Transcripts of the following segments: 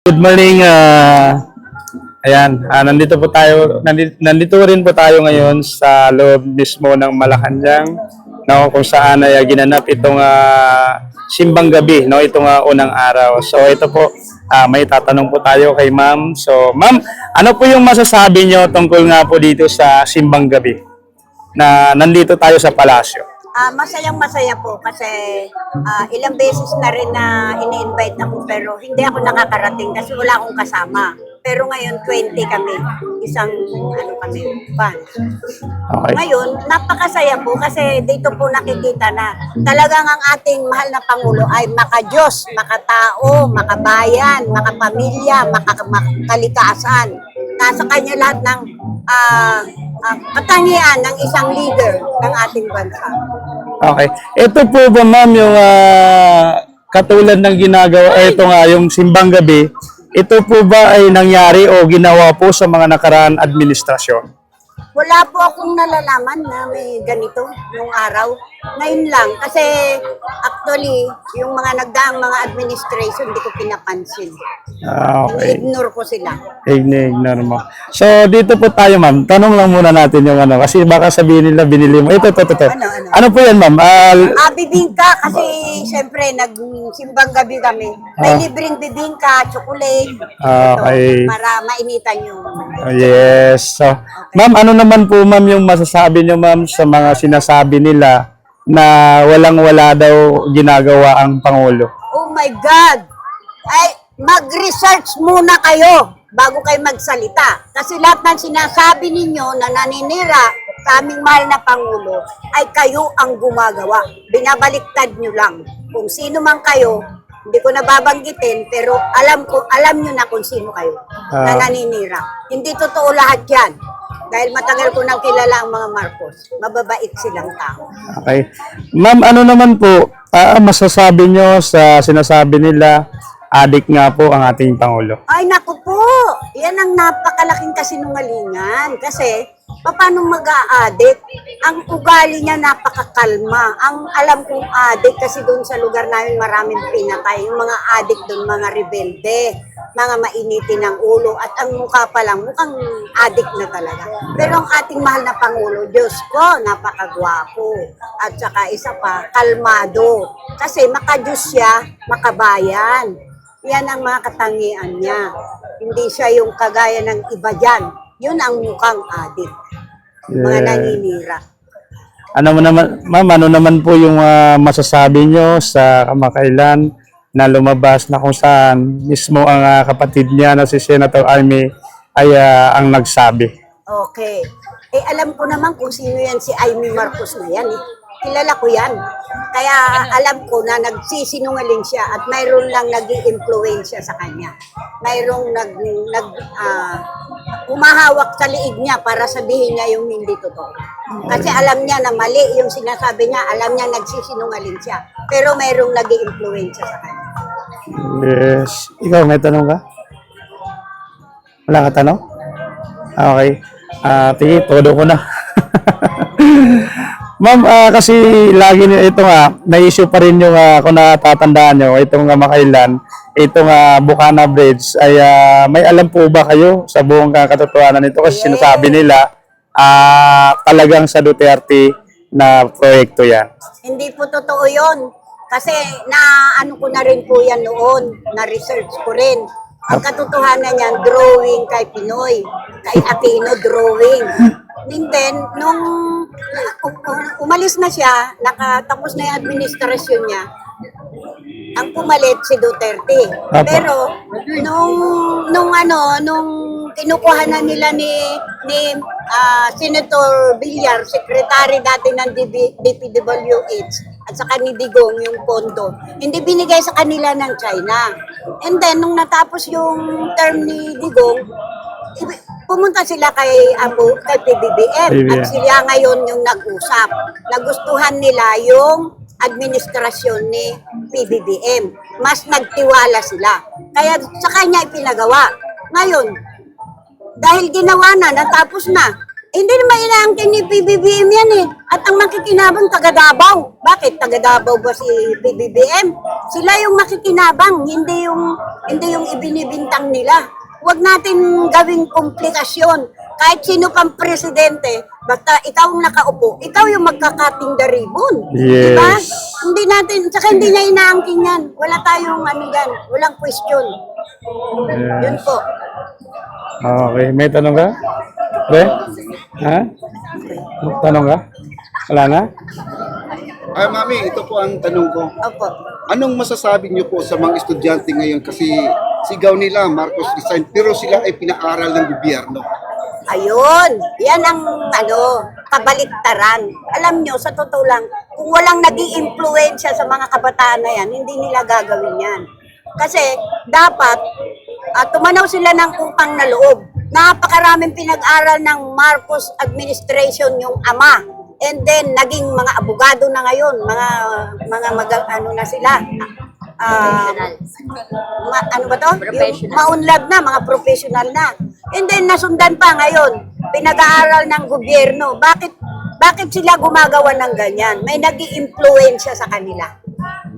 Good morning. Nandito po tayo, nandito rin po tayo ngayon sa loob mismo ng Malacanang, no, kung saan ay ginanap itong simbang gabi, no, itong unang araw. So ito po, may tatanong po tayo kay Ma'am. So Ma'am, ano po yung masasabi nyo tungkol nga po dito sa simbang gabi na nandito tayo sa palasyo? Masayang masaya po kasi ilang beses na rin na ini-invite ako pero hindi ako nakakarating kasi wala akong kasama. Pero ngayon 20 kami, isang band. Okay. Ngayon, napakasaya po kasi dito po nakikita na talagang ang ating mahal na Pangulo ay makadiyos, makatao, makabayan, makapamilya, makakalikasan. Nasa kanya lahat ng katangian ng isang leader ng ating bansa. Okay. Ito po ba ma'am yung katulad ng ginagawa, ito nga yung simbang gabi, ito po ba ay nangyari o ginawa po sa mga nakaraan administrasyon? Wala po akong nalalaman na may ganito nung araw. Ngayon lang, kasi actually, yung mga nagdaang mga administration, hindi ko pinapansin. Okay. Ignore ko sila. Ignore mo. So, dito po tayo, ma'am. Tanong lang muna natin yung kasi baka sabihin nila binili mo. Ito. Ano? Ano po yan, ma'am? Bibingka, kasi syempre, nagsimbang gabi kami. May libreng bibingka, chocolate. Okay. Ito, para mainitan yung... Yes. So, ma'am, ano naman po, ma'am, yung masasabi nyo, ma'am, sa mga sinasabi nila na walang-wala daw ginagawa ang Pangulo? Oh my God! Ay, mag-research muna kayo bago kayo magsalita. Kasi lahat ng sinasabi ninyo na naninira sa aming mahal na Pangulo ay kayo ang gumagawa. Binabaliktad nyo lang. Kung sino man kayo, hindi ko nababanggitin, pero alam nyo na kung sino kayo na naninira. Hindi totoo lahat yan. Dahil matagal ko nang kilala ang mga Marcos. Mababait silang tao. Okay. Ma'am, ano naman po masasabi nyo sa sinasabi nila, adik nga po ang ating Pangulo? Ay, naku po! Yan ang napakalaking kasinungalingan. Kasi, paano mag-a-addict? Ang ugali niya napakakalma. Ang alam kong addict, kasi doon sa lugar namin maraming pinatay. Yung mga addict doon, mga rebelde, mga mainitin ng ulo. At ang mukha pa lang, mukhang addict na talaga. Pero ang ating mahal na Pangulo, Diyos ko, napakagwapo. At saka isa pa, kalmado. Kasi makadiyos siya, makabayan. Yan ang mga katangian niya. Hindi siya yung kagaya ng iba dyan. Yun ang mukhang addict. Mga naninira. Ano naman, ma'am, ano naman po yung masasabi nyo sa kamakailan na lumabas na kung saan mismo ang kapatid niya na si Senator Amy ay ang nagsabi? Okay. Alam ko naman kung sino yan, si Amy Marcos na yan. Kilala ko yan. Kaya alam ko na nagsisinungaling siya at mayroon lang nag-i-influensya sa kanya. Mayroong umahawak sa liig niya para sabihin niya yung hindi totoo. Kasi alam niya na mali yung sinasabi niya, alam niya nagsisinungaling siya. Pero mayroong nag-i-influensya sa kanya. Yes. Ikaw, may tanong ka? Wala ka tanong? Okay. Tingin, todo ko na. Ma'am, kasi lagi ito na-issue pa rin yung kung natatandaan nyo, itong makailan, itong Bukana Bridge, ay may alam po ba kayo sa buong katotohanan nito? Kasi sinasabi nila, talagang sa Duterte na proyekto yan. Hindi po totoo yun. Kasi na-ano ko na rin po yan noon, na-research ko rin. Ang katotohanan niyan, drawing kay Pinoy, kay Aquino drawing. And then, nung umalis na siya, nakatapos na yung administrasyon niya, ang pumalit si Duterte. Pero, nung kinukuha na nila ni Senator Villar, secretary dati ng DPWH, at saka ni Digong yung pondo, hindi binigay sa kanila ng China. And then, nung natapos yung term ni Digong, pumunta sila kay PBBM at sila ngayon yung nag-usap. Nagustuhan nila yung administrasyon ni PBBM. Mas nagtiwala sila. Kaya sa kanya ipinagawa. Ngayon, dahil ginawa na, natapos na, hindi naman inaangkin ni PBBM yan eh. At ang makikinabang taga Davao. Bakit? Taga Davao ba si PBBM? Sila yung makikinabang, hindi yung ibinibintang nila. Huwag natin gawing komplikasyon. Kahit sino pang presidente, basta ikaw ang nakaupo, ikaw yung magkakating the ribbon. Yes. Diba? Hindi natin, saka hindi niya inaangkin yan. Wala tayong ano yan, walang question. Yun po. Okay, may tanong ka? Pre? Ha? Tanong ka? Wala na? Ay, Mami, ito po ang tanong ko. Opo. Anong masasabi niyo po sa mga estudyante ngayon? Kasi sigaw nila, Marcos resign, pero sila ay pinaaral ng gobyerno. Ayun, yan ang kabaliktaran. Alam nyo, sa totoo lang, kung walang nag-iimpluwensya sa mga kabataan na yan, hindi nila gagawin yan. Kasi dapat tumanaw sila ng utang na loob. Napakaraming pinag-aral ng Marcos administration yung ama. And then naging mga abogado na ngayon, ano na sila. Ano ba to? Yung maunlad na, mga professional na. And then nasundan pa ngayon, pinag-aaral ng gobyerno. Bakit sila gumagawa ng ganyan? May nag-iimpluwensya sa kanila.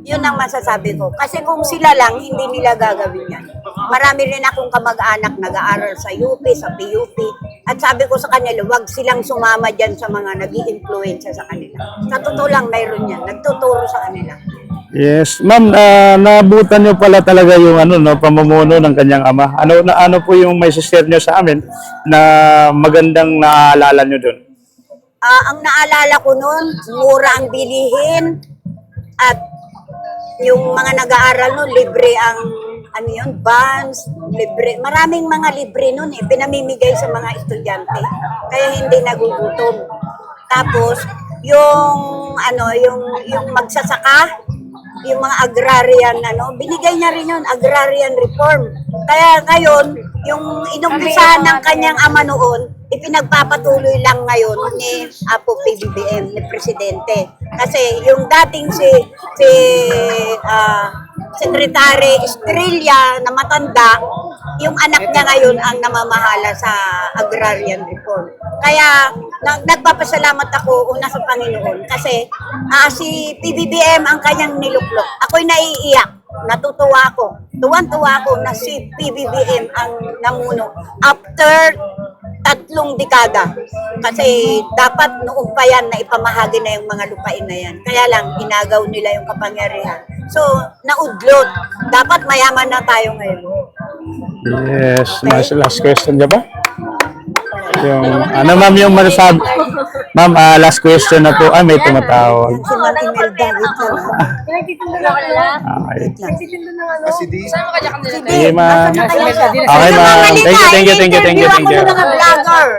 Yun ang masasabi ko. Kasi kung sila lang, hindi nila gagawin yan. Marami rin akong kamag-anak nag-aaral sa UP, sa PUP. At sabi ko sa kanila, wag silang sumama dyan sa mga nag-iimpluwensya sa kanila. Sa totoo lang, mayroon yan. Nagtuturo sa kanila. Yes. Ma'am, naabutan niyo pala talaga yung pamumuno ng kanyang ama. Ano po yung may share niyo sa amin na magandang naaalala niyo doon? Ang naalala ko noon, mura ang bilihin at yung mga nag-aaral noon, libre ang bonds, libre. Maraming mga libre noon pinamimigay sa mga estudyante. Kaya hindi nagugutom. Tapos yung magsasaka, yung mga agrarian binigay niya rin yun, agrarian reform. Kaya ngayon, yung inumpisahan ng kanyang ama noon, ipinagpapatuloy lang ngayon ni Apo PBBM, ni Presidente. Kasi yung dating si Secretary Estrella na matanda, yung anak niya ngayon ang namamahala sa agrarian reform. Kaya nagpapasalamat ako una sa Panginoon kasi si PBBM ang kanyang niluklok. Ako'y naiiyak. Natutuwa ako. Tuwan-tuwa ako na si PBBM ang namuno after 3 dekada. Kasi dapat noong pa yan na ipamahagi na yung mga lupain na yan. Kaya lang, inagaw nila yung kapangyarihan. So, naudlot. Dapat mayaman na tayo ngayon. Yes. Last question ka ba? Ma'am, yung masasabi? Ma'am, last question na po. May tumatawag. Si Ma'am Imelda, wait lang. Okay. Kasi di, Sige, ma'am. Nasaan na kayo? Okay, ma'am. Thank you. Interview ako ng mga vlogger.